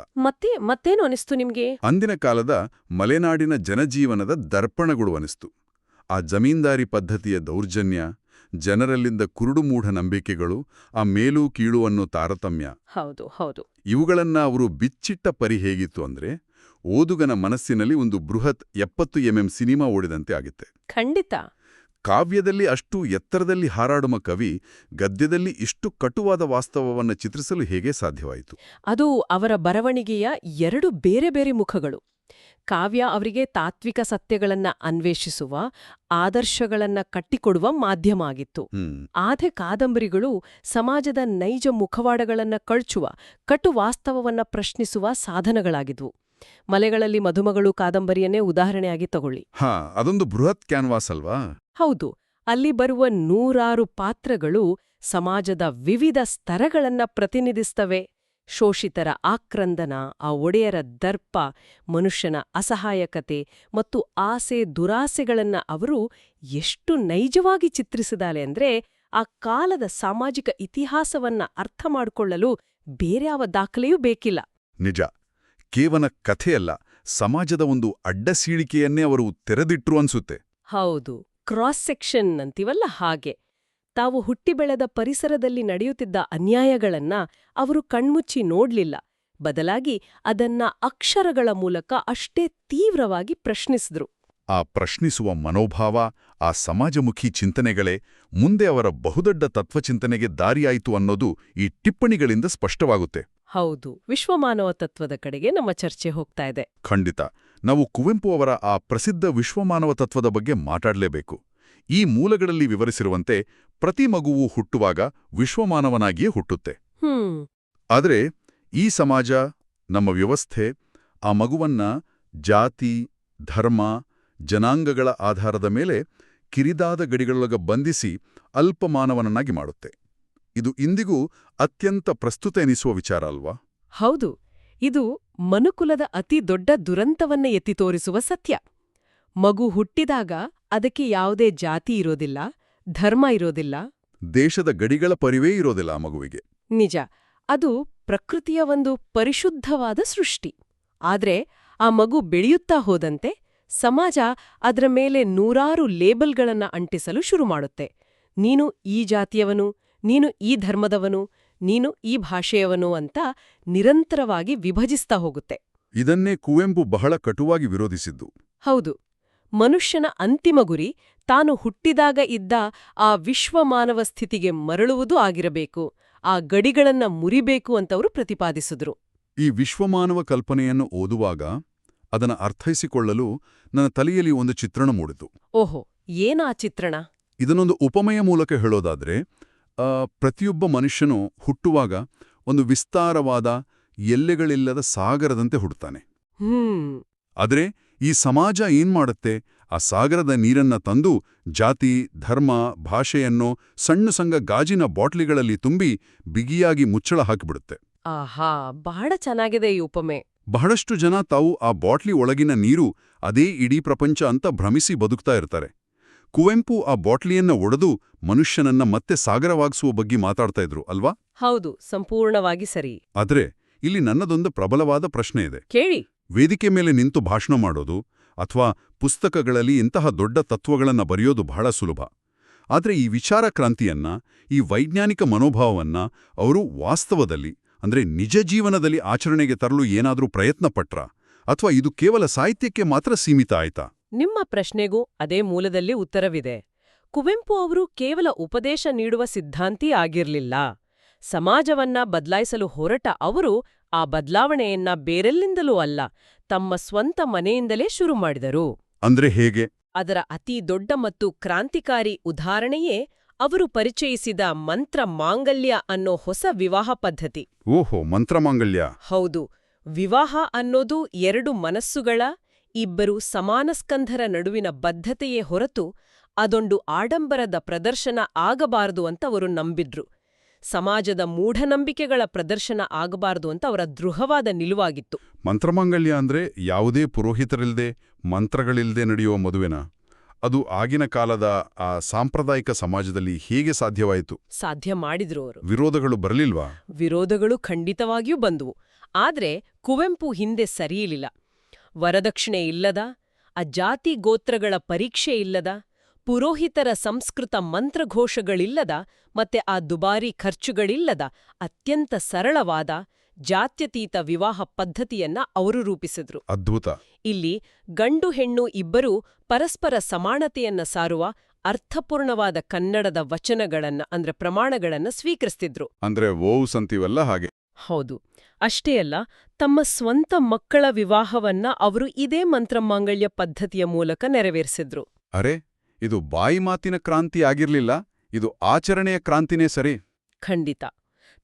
ಮತ್ತೇನು ಅನಿಸ್ತು ನಿಮ್ಗೆ? ಅಂದಿನ ಕಾಲದ ಮಲೆನಾಡಿನ ಜನಜೀವನದ ದರ್ಪಣಗಳು ಅನಿಸ್ತು. ಆ ಜಮೀನ್ದಾರಿ ಪದ್ಧತಿಯ ದೌರ್ಜನ್ಯ, ಜನರಲ್ಲಿಂದ ಕುರುಡು ಮೂಢ ನಂಬಿಕೆಗಳು, ಆ ಮೇಲು ಕೀಳು ಅನ್ನೋ ತಾರತಮ್ಯ, ಹೌದು. ಇವುಗಳನ್ನ ಅವರು ಬಿಚ್ಚಿಟ್ಟ ಪರಿ ಹೇಗಿತ್ತು ಅಂದ್ರೆ, ಓದುಗನ ಮನಸ್ಸಿನಲ್ಲಿ ಒಂದು ಬೃಹತ್ 70 mm ಸಿನಿಮಾ ಓಡಿದಂತೆ ಆಗುತ್ತೆ. ಖಂಡಿತ. ಕಾವ್ಯದಲ್ಲಿ ಅಷ್ಟು ಎತ್ತರದಲ್ಲಿ ಹಾರಾಡುವ ಕವಿ ಗದ್ಯದಲ್ಲಿ ಇಷ್ಟು ಕಟುವಾದ ವಾಸ್ತವವನ್ನು ಚಿತ್ರಿಸಲು ಹೇಗೆ ಸಾಧ್ಯವಾಯಿತು? ಅದು ಅವರ ಬರವಣಿಗೆಯ 2 ಬೇರೆ ಬೇರೆ ಮುಖಗಳು. ಕಾವ್ಯ ಅವರಿಗೆ ತಾತ್ವಿಕ ಸತ್ಯಗಳನ್ನ ಅನ್ವೇಷಿಸುವ, ಆದರ್ಶಗಳನ್ನ ಕಟ್ಟಿಕೊಡುವ ಮಾಧ್ಯಮ ಆಗಿತ್ತು. ಆದ್ರೆ ಕಾದಂಬರಿಗಳು ಸಮಾಜದ ನೈಜ ಮುಖವಾಡಗಳನ್ನ ಕಳ್ಚುವ, ಕಟು ವಾಸ್ತವವನ್ನ ಪ್ರಶ್ನಿಸುವ ಸಾಧನಗಳಾಗಿದ್ವು. ಮಲೆಗಳಲ್ಲಿ ಮದುಮಗಳು ಕಾದಂಬರಿಯನ್ನೇ ಉದಾಹರಣೆಯಾಗಿ ತಗೊಳ್ಳಿ. ಅದೊಂದು ಬೃಹತ್ ಕ್ಯಾನ್ವಾಸ್ ಅಲ್ವಾ? ಹೌದು. ಅಲ್ಲಿ ಬರುವ 100 ಪಾತ್ರಗಳು ಸಮಾಜದ ವಿವಿಧ ಸ್ತರಗಳನ್ನ ಪ್ರತಿನಿಧಿಸ್ತವೆ. ಶೋಷಿತರ ಆಕ್ರಂದನ, ಆ ಒಡೆಯರ ದರ್ಪ, ಮನುಷ್ಯನ ಅಸಹಾಯಕತೆ ಮತ್ತು ಆಸೆ ದುರಾಸೆಗಳನ್ನ ಅವರು ಎಷ್ಟು ನೈಜವಾಗಿ ಚಿತ್ರಿಸಿದಾರೆ ಅಂದ್ರೆ, ಆ ಕಾಲದ ಸಾಮಾಜಿಕ ಇತಿಹಾಸವನ್ನ ಅರ್ಥ ಮಾಡಿಕೊಳ್ಳಲು ಬೇರ್ಯಾವ ದಾಖಲೆಯೂ ಬೇಕಿಲ್ಲ. ನಿಜ. ಕೇವಲ ಕಥೆಯಲ್ಲ, ಸಮಾಜದ ಒಂದು ಅಡ್ಡಸೀಳಿಕೆಯನ್ನೇ ಅವರು ತೆರೆದಿಟ್ರು ಅನ್ಸುತ್ತೆ. ಹೌದು. ಕ್ರಾಸ್ ಸೆಕ್ಷನ್ ಅಂತೀವಲ್ಲ ಹಾಗೆ. ತಾವು ಹುಟ್ಟಿ ಬೆಳೆದ ಪರಿಸರದಲ್ಲಿ ನಡೆಯುತ್ತಿದ್ದ ಅನ್ಯಾಯಗಳನ್ನ ಅವರು ಕಣ್ಮುಚ್ಚಿ ನೋಡ್ಲಿಲ್ಲ. ಬದಲಾಗಿ ಅದನ್ನ ಅಕ್ಷರಗಳ ಮೂಲಕ ಅಷ್ಟೇ ತೀವ್ರವಾಗಿ ಪ್ರಶ್ನಿಸಿದ್ರು. ಆ ಪ್ರಶ್ನಿಸುವ ಮನೋಭಾವ, ಆ ಸಮಾಜಮುಖಿ ಚಿಂತನೆಗಳೇ ಮುಂದೆ ಅವರ ಬಹುದೊಡ್ಡ ತತ್ವಚಿಂತನೆಗೆ ದಾರಿಯಾಯಿತು ಅನ್ನೋದು ಈ ಟಿಪ್ಪಣಿಗಳಿಂದ ಸ್ಪಷ್ಟವಾಗುತ್ತೆ. ಹೌದು. ವಿಶ್ವಮಾನವ ತತ್ವದ ಕಡೆಗೆ ನಮ್ಮ ಚರ್ಚೆ ಹೋಗ್ತಾ ಇದೆ. ಖಂಡಿತ. ನಾವು ಕುವೆಂಪು ಅವರ ಆ ಪ್ರಸಿದ್ಧ ವಿಶ್ವಮಾನವ ತತ್ವದ ಬಗ್ಗೆ ಮಾತಾಡಲೇಬೇಕು. ಈ ಮೂಲಗಳಲ್ಲಿ ವಿವರಿಸಿರುವಂತೆ ಪ್ರತಿ ಮಗುವೂ ಹುಟ್ಟುವಾಗ ವಿಶ್ವಮಾನವನಾಗಿಯೇ ಹುಟ್ಟುತ್ತೆ. ಆದರೆ ಈ ಸಮಾಜ, ನಮ್ಮ ವ್ಯವಸ್ಥೆ, ಆ ಮಗುವನ್ನ ಜಾತಿ, ಧರ್ಮ, ಜನಾಂಗಗಳ ಆಧಾರದ ಮೇಲೆ ಕಿರಿದಾದ ಗಡಿಗಳೊಳಗೆ ಬಂಧಿಸಿ ಅಲ್ಪಮಾನವನನ್ನಾಗಿ ಮಾಡುತ್ತೆ. ಇದು ಇಂದಿಗೂ ಅತ್ಯಂತ ಪ್ರಸ್ತುತ ಎನಿಸುವ ವಿಚಾರ ಅಲ್ವಾ? ಹೌದು. ಇದು ಮನುಕುಲದ ಅತಿ ದೊಡ್ಡ ದುರಂತವನ್ನ ಎತ್ತಿ ತೋರಿಸುವ ಸತ್ಯ. ಮಗು ಹುಟ್ಟಿದಾಗ ಅದಕ್ಕೆ ಯಾವುದೇ ಜಾತಿ ಇರೋದಿಲ್ಲ, ಧರ್ಮ ಇರೋದಿಲ್ಲ, ದೇಶದ ಗಡಿಗಳ ಪರಿವೇ ಇರೋದಿಲ್ಲ ಆ ಮಗುವಿಗೆ. ನಿಜ. ಅದು ಪ್ರಕೃತಿಯ ಒಂದು ಪರಿಶುದ್ಧವಾದ ಸೃಷ್ಟಿ. ಆದ್ರೆ ಆ ಮಗು ಬೆಳೆಯುತ್ತಾ ಹೋದಂತೆ ಸಮಾಜ ಅದರ ಮೇಲೆ 100 ಲೇಬಲ್ಗಳನ್ನ ಅಂಟಿಸಲು ಶುರು ಮಾಡುತ್ತೆ. ನೀನು ಈ ಜಾತಿಯವನು, ನೀನು ಈ ಧರ್ಮದವನು, ನೀನು ಈ ಭಾಷೆಯವನು ಅಂತ ನಿರಂತರವಾಗಿ ವಿಭಜಿಸ್ತಾ ಹೋಗುತ್ತೆ. ಇದನ್ನೇ ಕುವೆಂಪು ಬಹಳ ಕಟುವಾಗಿ ವಿರೋಧಿಸಿದ್ದು. ಹೌದು. ಮನುಷ್ಯನ ಅಂತಿಮ ಗುರಿ ತಾನು ಹುಟ್ಟಿದಾಗ ಇದ್ದ ಆ ವಿಶ್ವಮಾನವ ಸ್ಥಿತಿಗೆ ಮರಳುವುದೂ ಆಗಿರಬೇಕು, ಆ ಗಡಿಗಳನ್ನ ಮುರಿಬೇಕು ಅಂತವರು ಪ್ರತಿಪಾದಿಸಿದ್ರು. ಈ ವಿಶ್ವಮಾನವ ಕಲ್ಪನೆಯನ್ನು ಓದುವಾಗ ಅದನ್ನು ಅರ್ಥೈಸಿಕೊಳ್ಳಲು ನನ್ನ ತಲೆಯಲ್ಲಿ ಒಂದು ಚಿತ್ರಣ ಮೂಡಿತು. ಓಹೋ, ಏನಾ ಚಿತ್ರಣ? ಇದನ್ನೊಂದು ಉಪಮೆಯ ಮೂಲಕ ಹೇಳೋದಾದ್ರೆ, ಪ್ರತಿಯೊಬ್ಬ ಮನುಷ್ಯನು ಹುಟ್ಟುವಾಗ ಒಂದು ವಿಸ್ತಾರವಾದ ಎಲ್ಲೆಗಳಿಲ್ಲದ ಸಾಗರದಂತೆ ಹುಟ್ಟುತ್ತಾನೆ. ಆದರೆ ಈ ಸಮಾಜ ಏನ್ಮಾಡುತ್ತೆ? ಆ ಸಾಗರದ ನೀರನ್ನ ತಂದು ಜಾತಿ, ಧರ್ಮ, ಭಾಷೆಯನ್ನು ಸಣ್ಣ ಸಣ್ಣ ಗಾಜಿನ ಬಾಟ್ಲಿಗಳಲ್ಲಿ ತುಂಬಿ ಬಿಗಿಯಾಗಿ ಮುಚ್ಚಳ ಹಾಕಿಬಿಡುತ್ತೆ. ಆಹಾ, ಬಹಳ ಚೆನ್ನಾಗಿದೆ ಈ ಉಪಮೆ. ಬಹಳಷ್ಟು ಜನ ತಾವು ಆ ಬಾಟ್ಲಿ ಒಳಗಿನ ನೀರು ಅದೇ ಇಡೀ ಪ್ರಪಂಚ ಅಂತ ಭ್ರಮಿಸಿ ಬದುಕ್ತಾ ಇರ್ತಾರೆ. ಕುವೆಂಪು ಆ ಬಾಟ್ಲಿಯನ್ನ ಒಡೆದು ಮನುಷ್ಯನನ್ನ ಮತ್ತೆ ಸಾಗರವಾಗಿಸುವ ಬಗ್ಗೆ ಮಾತಾಡ್ತಾ ಇದ್ರು ಅಲ್ವಾ? ಹೌದು, ಸಂಪೂರ್ಣವಾಗಿ ಸರಿ. ಆದ್ರೆ ಇಲ್ಲಿ ನನ್ನದೊಂದು ಪ್ರಬಲವಾದ ಪ್ರಶ್ನೆ ಇದೆ. ಕೇಳಿ. ವೇದಿಕೆ ಮೇಲೆ ನಿಂತು ಭಾಷಣ ಮಾಡೋದು ಅಥವಾ ಪುಸ್ತಕಗಳಲ್ಲಿ ಇಂತಹ ದೊಡ್ಡ ತತ್ವಗಳನ್ನ ಬರೆಯೋದು ಬಹಳ ಸುಲಭ. ಆದ್ರೆ ಈ ವಿಚಾರ ಕ್ರಾಂತಿಯನ್ನ, ಈ ವೈಜ್ಞಾನಿಕ ಮನೋಭಾವವನ್ನ ಅವರು ವಾಸ್ತವದಲ್ಲಿ ಅಂದ್ರೆ ನಿಜ ಜೀವನದಲ್ಲಿ ಆಚರಣೆಗೆ ತರಲು ಏನಾದ್ರೂ ಪ್ರಯತ್ನ ಪಟ್ರಾ? ಅಥವಾ ಇದು ಕೇವಲ ಸಾಹಿತ್ಯಕ್ಕೆ ಮಾತ್ರ ಸೀಮಿತ ಆಯ್ತಾ? ನಿಮ್ಮ ಪ್ರಶ್ನೆಗೂ ಅದೇ ಮೂಲದಲ್ಲಿ ಉತ್ತರವಿದೆ. ಕುವೆಂಪು ಅವರು ಕೇವಲ ಉಪದೇಶ ನೀಡುವ ಸಿದ್ಧಾಂತಿ ಆಗಿರ್ಲಿಲ್ಲ. ಸಮಾಜವನ್ನ ಬದಲಾಯಿಸಲು ಹೊರಟ ಅವರು ಆ ಬದಲಾವಣೆಯನ್ನ ಬೇರೆಲ್ಲಿಂದಲೂ ಅಲ್ಲ, ತಮ್ಮ ಸ್ವಂತ ಮನೆಯಿಂದಲೇ ಶುರು ಮಾಡಿದರು. ಅಂದ್ರೆ ಹೇಗೆ? ಅದರ ಅತಿ ದೊಡ್ಡ ಮತ್ತು ಕ್ರಾಂತಿಕಾರಿ ಉದಾಹರಣೆಯೇ ಅವರು ಪರಿಚಯಿಸಿದ ಮಂತ್ರ ಮಾಂಗಲ್ಯ ಅನ್ನೋ ಹೊಸ ವಿವಾಹ ಪದ್ಧತಿ. ಓಹೋ, ಮಂತ್ರಮಾಂಗಲ್ಯ. ಹೌದು. ವಿವಾಹ ಅನ್ನೋದು 2 ಮನಸ್ಸುಗಳ, 2 ಸಮಾನಸ್ಕಂಧರ ನಡುವಿನ ಬದ್ಧತೆಯೇ ಹೊರತು ಅದೊಂದು ಆಡಂಬರದ ಪ್ರದರ್ಶನ ಆಗಬಾರದು ಅಂತ ಅವರು ನಂಬಿದ್ರು. ಸಮಾಜದ ಮೂಢನಂಬಿಕೆಗಳ ಪ್ರದರ್ಶನ ಆಗಬಾರದು ಅಂತ ಅವರ ದೃಢವಾದ ನಿಲುವಾಗಿತ್ತು. ಮಂತ್ರಮಾಂಗಲ್ಯ ಅಂದ್ರೆ ಯಾವುದೇ ಪುರೋಹಿತರಿಲ್ದೆ ಮಂತ್ರಗಳಿಲ್ದೆ ನಡೆಯುವ ಮದುವೆನ? ಅದು ಆಗಿನ ಕಾಲದ ಆ ಸಾಂಪ್ರದಾಯಿಕ ಸಮಾಜದಲ್ಲಿ ಹೇಗೆ ಸಾಧ್ಯವಾಯಿತು? ಸಾಧ್ಯ ಮಾಡಿದ್ರು ಅವರು. ವಿರೋಧಗಳು ಬರಲಿಲ್ವಾ? ವಿರೋಧಗಳು ಖಂಡಿತವಾಗಿಯೂ ಬಂದುವು. ಆದ್ರೆ ಕುವೆಂಪು ಹಿಂದೆ ಸರಿಯಲಿಲ್ಲ. ವರದಕ್ಷಿಣೆ ಇಲ್ಲದ, ಆ ಜಾತಿ ಗೋತ್ರಗಳ ಪರೀಕ್ಷೆ ಇಲ್ಲದ, ಪುರೋಹಿತರ ಸಂಸ್ಕೃತ ಮಂತ್ರಘೋಷಗಳಿಲ್ಲದ ಮತ್ತೆ ಆ ದುಬಾರಿ ಖರ್ಚುಗಳಿಲ್ಲದ ಅತ್ಯಂತ ಸರಳವಾದ ಜಾತ್ಯತೀತ ವಿವಾಹ ಪದ್ಧತಿಯನ್ನ ಅವರು ರೂಪಿಸಿದ್ರು. ಅದ್ಭುತ. ಇಲ್ಲಿ ಗಂಡು ಹೆಣ್ಣು ಇಬ್ಬರೂ ಪರಸ್ಪರ ಸಮಾನತೆಯನ್ನ ಸಾರುವ ಅರ್ಥಪೂರ್ಣವಾದ ಕನ್ನಡದ ವಚನಗಳನ್ನ ಅಂದ್ರೆ ಪ್ರಮಾಣಗಳನ್ನ ಸ್ವೀಕರಿಸ್ತಿದ್ರು. ಅಂದ್ರೆ ವೋವ್ಸ್ ಅಂತೀವಲ್ಲ ಹಾಗೆ. ಹೌದು. ಅಷ್ಟೇ ಅಲ್ಲ, ತಮ್ಮ ಸ್ವಂತ ಮಕ್ಕಳ ವಿವಾಹವನ್ನ ಅವರು ಇದೇ ಮಂತ್ರಮಾಂಗಲ್ಯ ಪದ್ಧತಿಯ ಮೂಲಕ ನೆರವೇರಿಸಿದ್ರು. ಅರೆ, ಇದು ಬಾಯಿ ಮಾತಿನ ಕ್ರಾಂತಿ ಆಗಿರ್ಲಿಲ್ಲ, ಇದು ಆಚರಣೆಯ ಕ್ರಾಂತಿನೇ ಸರಿ. ಖಂಡಿತ.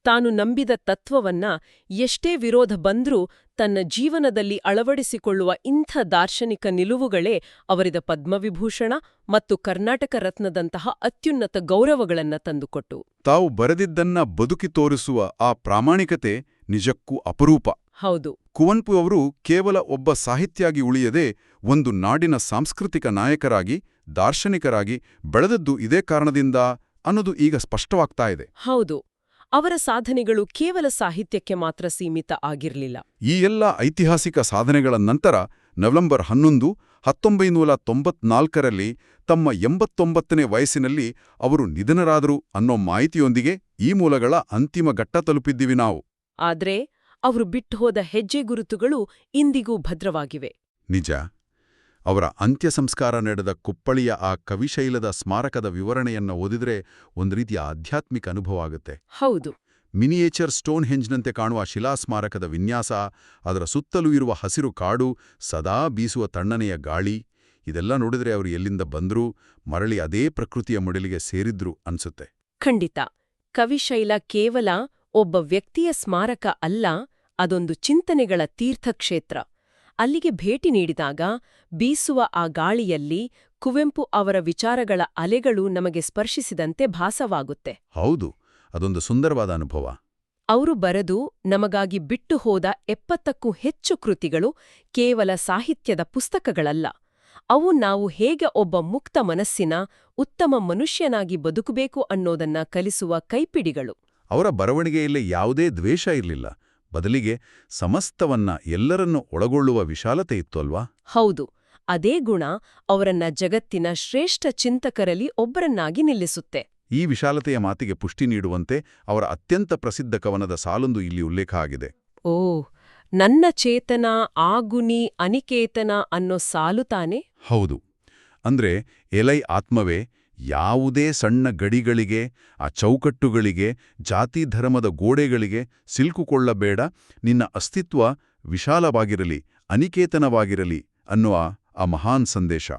ತಾನು ನಂಬಿದ ತತ್ವವನ್ನ ಎಷ್ಟೇ ವಿರೋಧ ಬಂದ್ರೂ ತನ್ನ ಜೀವನದಲ್ಲಿ ಅಳವಡಿಸಿಕೊಳ್ಳುವ ಇಂಥ ದಾರ್ಶನಿಕ ನಿಲುವುಗಳೇ ಅವರಿದ ಪದ್ಮವಿಭೂಷಣ ಮತ್ತು ಕರ್ನಾಟಕ ರತ್ನದಂತಹ ಅತ್ಯುನ್ನತ ಗೌರವಗಳನ್ನ ತಂದುಕೊಟ್ಟು. ತಾವು ಬರೆದಿದ್ದನ್ನ ಬದುಕಿ ತೋರಿಸುವ ಆ ಪ್ರಾಮಾಣಿಕತೆ ನಿಜಕ್ಕೂ ಅಪರೂಪ. ಹೌದು. ಕುವೆಂಪು ಅವರು ಕೇವಲ ಒಬ್ಬ ಸಾಹಿತ್ಯಾಗಿ ಉಳಿಯದೆ ಒಂದು ನಾಡಿನ ಸಾಂಸ್ಕೃತಿಕ ನಾಯಕರಾಗಿ, ದಾರ್ಶನಿಕರಾಗಿ ಬೆಳೆದದ್ದು ಇದೇ ಕಾರಣದಿಂದ ಅನ್ನೋದು ಈಗ ಸ್ಪಷ್ಟವಾಗ್ತಾ ಇದೆ. ಹೌದು. ಅವರ ಸಾಧನೆಗಳು ಕೇವಲ ಸಾಹಿತ್ಯಕ್ಕೆ ಮಾತ್ರ ಸೀಮಿತ ಆಗಿರಲಿಲ್ಲ. ಈ ಎಲ್ಲ ಐತಿಹಾಸಿಕ ಸಾಧನೆಗಳ ನಂತರ ನವೆಂಬರ್ 11, 1994ರಲ್ಲಿ ತಮ್ಮ 89ನೇ ವಯಸ್ಸಿನಲ್ಲಿ ಅವರು ನಿಧನರಾದರು ಅನ್ನೋ ಮಾಹಿತಿಯೊಂದಿಗೆ ಈ ಮೂಲಗಳ ಅಂತಿಮ ಘಟ್ಟ ತಲುಪಿದ್ದೀವಿ ನಾವು. ಆದ್ರೆ ಅವರು ಬಿಟ್ಟು ಹೋದ ಹೆಜ್ಜೆ ಗುರುತುಗಳು ಇಂದಿಗೂ ಭದ್ರವಾಗಿವೆ. ನಿಜ. ಅವರ ಅಂತ್ಯ ಸಂಸ್ಕಾರ ನಡೆದ ಕುಪ್ಪಳಿಯ ಆ ಕವಿಶೈಲದ ಸ್ಮಾರಕದ ವಿವರಣೆಯನ್ನ ಓದಿದ್ರೆ ಒಂದು ರೀತಿಯ ಆಧ್ಯಾತ್ಮಿಕ ಅನುಭವ ಆಗುತ್ತೆ. ಹೌದು. ಮಿನಿಯೇಚರ್ ಸ್ಟೋನ್ ಹೆಂಜ್ನಂತೆ ಕಾಣುವ ಶಿಲಾಸ್ಮಾರಕದ ವಿನ್ಯಾಸ, ಅದರ ಸುತ್ತಲೂ ಇರುವ ಹಸಿರು ಕಾಡು, ಸದಾ ಬೀಸುವ ತಣ್ಣನೆಯ ಗಾಳಿ, ಇದೆಲ್ಲ ನೋಡಿದ್ರೆ ಅವರು ಎಲ್ಲಿಂದ ಬಂದ್ರೂ ಮರಳಿ ಅದೇ ಪ್ರಕೃತಿಯ ಮಡಿಲಿಗೆ ಸೇರಿದ್ರು ಅನ್ಸುತ್ತೆ. ಖಂಡಿತ. ಕವಿಶೈಲ ಕೇವಲ ಒಬ್ಬ ವ್ಯಕ್ತಿಯ ಸ್ಮಾರಕ ಅಲ್ಲ, ಅದೊಂದು ಚಿಂತನೆಗಳ ತೀರ್ಥಕ್ಷೇತ್ರ. ಅಲ್ಲಿಗೆ ಭೇಟಿ ನೀಡಿದಾಗ ಬೀಸುವ ಆ ಗಾಳಿಯಲ್ಲಿ ಕುವೆಂಪು ಅವರ ವಿಚಾರಗಳ ಅಲೆಗಳು ನಮಗೆ ಸ್ಪರ್ಶಿಸಿದಂತೆ ಭಾಸವಾಗುತ್ತೆ. ಹೌದು, ಅದೊಂದು ಸುಂದರವಾದ ಅನುಭವ. ಅವರು ಬರೆದು ನಮಗಾಗಿ ಬಿಟ್ಟು ಹೋದ 70ಕ್ಕೂ ಹೆಚ್ಚು ಕೃತಿಗಳು ಕೇವಲ ಸಾಹಿತ್ಯದ ಪುಸ್ತಕಗಳಲ್ಲ. ಅವು ನಾವು ಹೇಗೆ ಒಬ್ಬ ಮುಕ್ತ ಮನಸ್ಸಿನ ಉತ್ತಮ ಮನುಷ್ಯನಾಗಿ ಬದುಕಬೇಕು ಅನ್ನೋದನ್ನ ಕಲಿಸುವ ಕೈಪಿಡಿಗಳು. ಅವರ ಬರವಣಿಗೆಯಲ್ಲಿ ಯಾವುದೇ ದ್ವೇಷ ಇರಲಿಲ್ಲ, ಬದಲಿಗೆ ಸಮಸ್ತವನ್ನ ಎಲ್ಲರನ್ನೂ ಒಳಗೊಳ್ಳುವ ವಿಶಾಲತೆ ಇತ್ತು ಅಲ್ವಾ? ಹೌದು. ಅದೇ ಗುಣ ಅವರನ್ನ ಜಗತ್ತಿನ ಶ್ರೇಷ್ಠ ಚಿಂತಕರಲ್ಲಿ ಒಬ್ಬರನ್ನಾಗಿ ನಿಲ್ಲಿಸುತ್ತೆ. ಈ ವಿಶಾಲತೆಯ ಮಾತಿಗೆ ಪುಷ್ಟಿ ನೀಡುವಂತೆ ಅವರ ಅತ್ಯಂತ ಪ್ರಸಿದ್ಧ ಕವನದ ಸಾಲೊಂದು ಇಲ್ಲಿ ಉಲ್ಲೇಖ ಆಗಿದೆ. ಓ, ನನ್ನ ಚೇತನ ಆಗುನಿ ಅನಿಕೇತನ ಅನ್ನೋ ಸಾಲು ತಾನೆ? ಹೌದು. ಅಂದ್ರೆ ಎಲೈ ಆತ್ಮವೇ, ಯಾವುದೇ ಸಣ್ಣ ಗಡಿಗಳಿಗೆ, ಆ ಚೌಕಟ್ಟುಗಳಿಗೆ, ಜಾತಿ ಧರ್ಮದ ಗೋಡೆಗಳಿಗೆ ಸಿಲುಕುಕೊಳ್ಳಬೇಡ, ನಿನ್ನ ಅಸ್ತಿತ್ವ ವಿಶಾಲವಾಗಿರಲಿ, ಅನಿಕೇತನವಾಗಿರಲಿ ಅನ್ನುವ ಆ ಮಹಾನ್ ಸಂದೇಶ.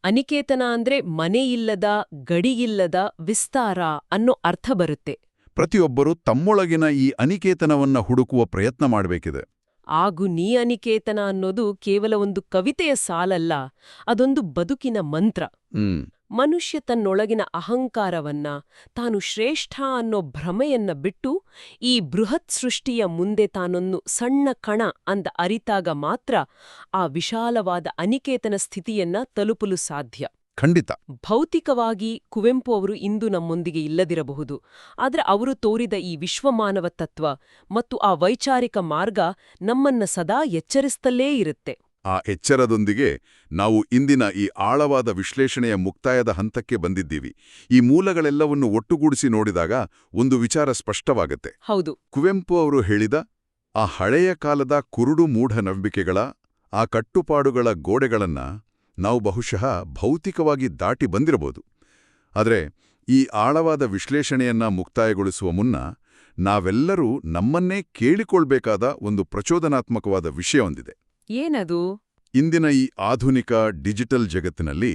ಅನಿಕೇತನ ಅಂದ್ರೆ ಮನೆಯಿಲ್ಲದ, ಗಡಿಯಿಲ್ಲದ ವಿಸ್ತಾರ ಅನ್ನೋ ಅರ್ಥ ಬರುತ್ತೆ. ಪ್ರತಿಯೊಬ್ಬರೂ ತಮ್ಮೊಳಗಿನ ಈ ಅನಿಕೇತನವನ್ನ ಹುಡುಕುವ ಪ್ರಯತ್ನ ಮಾಡಬೇಕಿದೆ. ಆಗು ನೀ ಅನಿಕೇತನ ಅನ್ನೋದು ಕೇವಲ ಒಂದು ಕವಿತೆಯ ಸಾಲಲ್ಲ, ಅದೊಂದು ಬದುಕಿನ ಮಂತ್ರ. ಮನುಷ್ಯ ತನ್ನೊಳಗಿನ ಅಹಂಕಾರವನ್ನ, ತಾನು ಶ್ರೇಷ್ಠ ಅನ್ನೋ ಭ್ರಮೆಯನ್ನ ಬಿಟ್ಟು ಈ ಬೃಹತ್ ಸೃಷ್ಟಿಯ ಮುಂದೆ ತಾನೊಂದು ಸಣ್ಣ ಕಣ ಅಂದ ಅರಿತಾಗ ಮಾತ್ರ ಆ ವಿಶಾಲವಾದ ಅನಿಕೇತನ ಸ್ಥಿತಿಯನ್ನ ತಲುಪಲು ಸಾಧ್ಯ. ಖಂಡಿತ. ಭೌತಿಕವಾಗಿ ಕುವೆಂಪು ಅವರು ಇಂದು ನಮ್ಮೊಂದಿಗೆ ಇಲ್ಲದಿರಬಹುದು, ಆದ್ರೆ ಅವರು ತೋರಿದ ಈ ವಿಶ್ವಮಾನವ ತತ್ವ ಮತ್ತು ಆ ವೈಚಾರಿಕ ಮಾರ್ಗ ನಮ್ಮನ್ನ ಸದಾ ಎಚ್ಚರಿಸ್ತಲೇ ಇರುತ್ತೆ. ಆ ಎಚ್ಚರದೊಂದಿಗೆ ನಾವು ಇಂದಿನ ಈ ಆಳವಾದ ವಿಶ್ಲೇಷಣೆಯ ಮುಕ್ತಾಯದ ಹಂತಕ್ಕೆ ಬಂದಿದ್ದೀವಿ. ಈ ಮೂಲಗಳೆಲ್ಲವನ್ನು ಒಟ್ಟುಗೂಡಿಸಿ ನೋಡಿದಾಗ ಒಂದು ವಿಚಾರ ಸ್ಪಷ್ಟವಾಗತ್ತೆ. ಹೌದು. ಕುವೆಂಪು ಅವರು ಹೇಳಿದ ಆ ಹಳೆಯ ಕಾಲದ ಕುರುಡು ಮೂಢನಂಬಿಕೆಗಳ, ಆ ಕಟ್ಟುಪಾಡುಗಳ ಗೋಡೆಗಳನ್ನ ನಾವು ಬಹುಶಃ ಭೌತಿಕವಾಗಿ ದಾಟಿ ಬಂದಿರಬಹುದು. ಆದರೆ ಈ ಆಳವಾದ ವಿಶ್ಲೇಷಣೆಯನ್ನ ಮುಕ್ತಾಯಗೊಳಿಸುವ ಮುನ್ನ ನಾವೆಲ್ಲರೂ ನಮ್ಮನ್ನೇ ಕೇಳಿಕೊಳ್ಬೇಕಾದ ಒಂದು ಪ್ರಚೋದನಾತ್ಮಕವಾದ ವಿಷಯವೊಂದಿದೆ. ಏನದು? ಇಂದಿನ ಈ ಆಧುನಿಕ ಡಿಜಿಟಲ್ ಜಗತ್ತಿನಲ್ಲಿ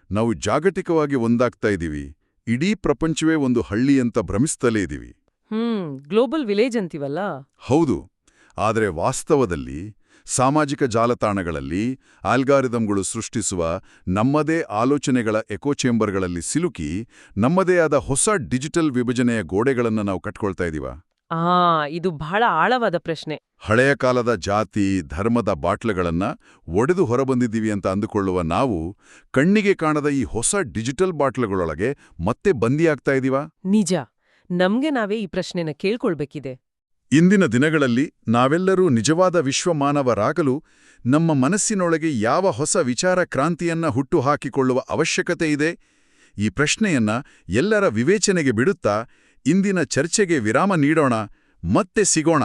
ನಾವು ಜಾಗತಿಕವಾಗಿ ಒಂದಾಗ್ತಾ ಇದ್ದೀವಿ. ಇಡೀ ಪ್ರಪಂಚವೇ ಒಂದು ಹಳ್ಳಿ ಅಂತ ಭ್ರಮಿಸ್ತಲೇ ಇದ್ದೀವಿ. ಗ್ಲೋಬಲ್ ವಿಲೇಜ್ ಅಂತೀವಲ್ಲ. ಹೌದು. ಆದರೆ ವಾಸ್ತವದಲ್ಲಿ ಸಾಮಾಜಿಕ ಜಾಲತಾಣಗಳಲ್ಲಿ ಆಲ್ಗಾರಿದಮ್ಗಳು ಸೃಷ್ಟಿಸುವ ನಮ್ಮದೇ ಆಲೋಚನೆಗಳ ಎಕೋಚೇಂಬರ್ಗಳಲ್ಲಿ ಸಿಲುಕಿ ನಮ್ಮದೇ ಆದ ಹೊಸ ಡಿಜಿಟಲ್ ವಿಭಜನೆಯ ಗೋಡೆಗಳನ್ನು ನಾವು ಕಟ್ಕೊಳ್ತಾ ಇದೀವ. ಇದು ಬಹಳ ಆಳವಾದ ಪ್ರಶ್ನೆ. ಹಳೆಯ ಕಾಲದ ಜಾತಿ ಧರ್ಮದ ಬಾಟ್ಲುಗಳನ್ನ ಒಡೆದು ಹೊರಬಂದಿದ್ದೀವಿ ಅಂತ ಅಂದುಕೊಳ್ಳುವ ನಾವು ಕಣ್ಣಿಗೆ ಕಾಣದ ಈ ಹೊಸ ಡಿಜಿಟಲ್ ಬಾಟ್ಲುಗಳೊಳಗೆ ಮತ್ತೆ ಬಂದಿಯಾಗ್ತಾ ಇದೀವ. ನಿಜ. ನಮ್ಗೆ ನಾವೇ ಈ ಪ್ರಶ್ನೆನ ಕೇಳ್ಕೊಳ್ಬೇಕಿದೆ. ಇಂದಿನ ದಿನಗಳಲ್ಲಿ ನಾವೆಲ್ಲರೂ ನಿಜವಾದ ವಿಶ್ವಮಾನವರಾಗಲು ನಮ್ಮ ಮನಸ್ಸಿನೊಳಗೆ ಯಾವ ಹೊಸ ವಿಚಾರ ಕ್ರಾಂತಿಯನ್ನ ಹುಟ್ಟುಹಾಕಿಕೊಳ್ಳುವ ಅವಶ್ಯಕತೆ ಇದೆ? ಈ ಪ್ರಶ್ನೆಯನ್ನ ಎಲ್ಲರ ವಿವೇಚನೆಗೆ ಬಿಡುತ್ತಾ ಇಂದಿನ ಚರ್ಚೆಗೆ ವಿರಾಮ ನೀಡೋಣ. ಮತ್ತೆ ಸಿಗೋಣ.